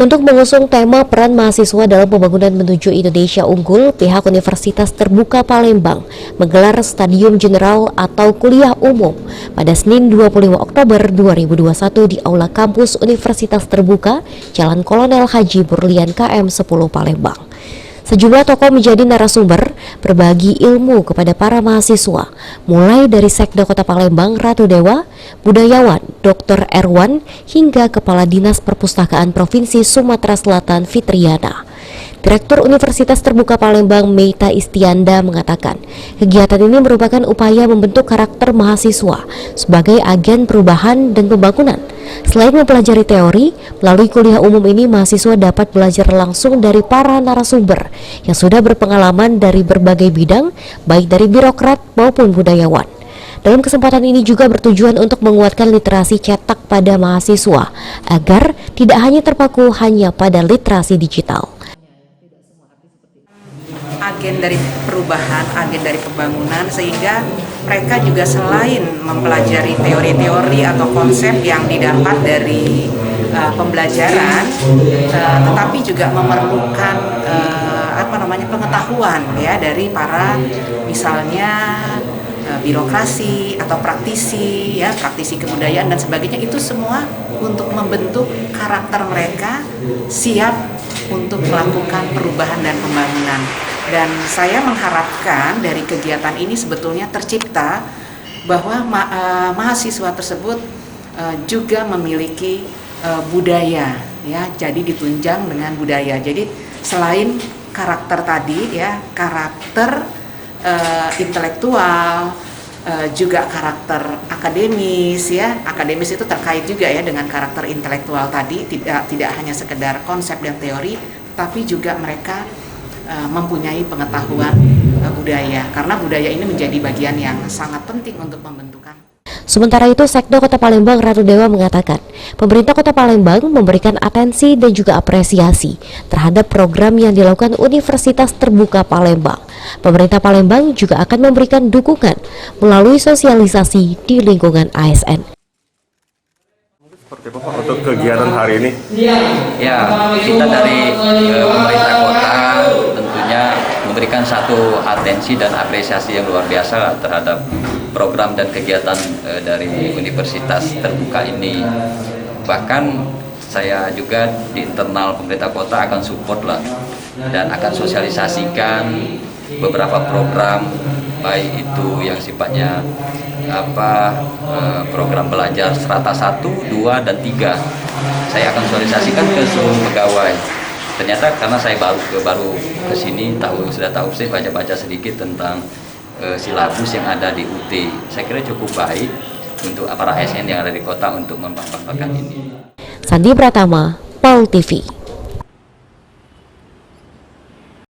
Untuk mengusung tema peran mahasiswa dalam pembangunan menuju Indonesia unggul, pihak Universitas Terbuka Palembang menggelar Stadium General atau kuliah umum pada Senin 25 Oktober 2021 di Aula Kampus Universitas Terbuka, Jalan Kolonel Haji Burlian KM 10 Palembang. Sejumlah tokoh menjadi narasumber berbagi ilmu kepada para mahasiswa, mulai dari Sekda Kota Palembang Ratu Dewa, budayawan Dr. Erwan, hingga Kepala Dinas Perpustakaan Provinsi Sumatera Selatan Fitriana. Direktur Universitas Terbuka Palembang Meita Istianda mengatakan, kegiatan ini merupakan upaya membentuk karakter mahasiswa sebagai agen perubahan dan pembangunan. Selain mempelajari teori, melalui kuliah umum ini mahasiswa dapat belajar langsung dari para narasumber yang sudah berpengalaman dari berbagai bidang, baik dari birokrat maupun budayawan. Dalam kesempatan ini juga bertujuan untuk menguatkan literasi cetak pada mahasiswa agar tidak hanya terpaku hanya pada literasi digital. Agen dari perubahan, agen dari pembangunan, sehingga mereka juga selain mempelajari teori-teori atau konsep yang didapat dari pembelajaran, tetapi juga memerlukan pengetahuan ya dari para misalnya birokrasi atau praktisi kebudayaan dan sebagainya. Itu semua untuk membentuk karakter mereka siap untuk melakukan perubahan dan pembangunan. Dan saya mengharapkan dari kegiatan ini sebetulnya tercipta bahwa mahasiswa tersebut juga memiliki budaya ya, jadi ditunjang dengan budaya. Jadi selain karakter tadi ya, karakter intelektual, juga karakter akademis ya. Akademis itu terkait juga ya dengan karakter intelektual tadi, tidak hanya sekedar konsep dan teori, tapi juga mereka mempunyai pengetahuan budaya, karena budaya ini menjadi bagian yang sangat penting untuk pembentukan. Sementara itu, Sekda Kota Palembang Ratu Dewa mengatakan, pemerintah Kota Palembang memberikan atensi dan juga apresiasi terhadap program yang dilakukan Universitas Terbuka Palembang. Pemerintah Palembang juga akan memberikan dukungan melalui sosialisasi di lingkungan ASN. Seperti apa Pak untuk kegiatan hari ini? Ya, kita dari pemerintah kota tentunya memberikan satu atensi dan apresiasi yang luar biasa terhadap program dan kegiatan dari Universitas Terbuka ini. Bahkan saya juga di internal pemerintah kota akan support lah dan akan sosialisasikan beberapa program, baik itu yang sifatnya program belajar strata 1, 2, dan 3. Saya akan sosialisasikan ke seluruh pegawai. Ternyata karena saya baru ke sini, sudah tahu sih baca-baca sedikit tentang silabus yang ada di UT. Saya kira cukup baik untuk para ASN yang ada di kota untuk memanfaatkan ini. Sandi Pratama, PAL TV.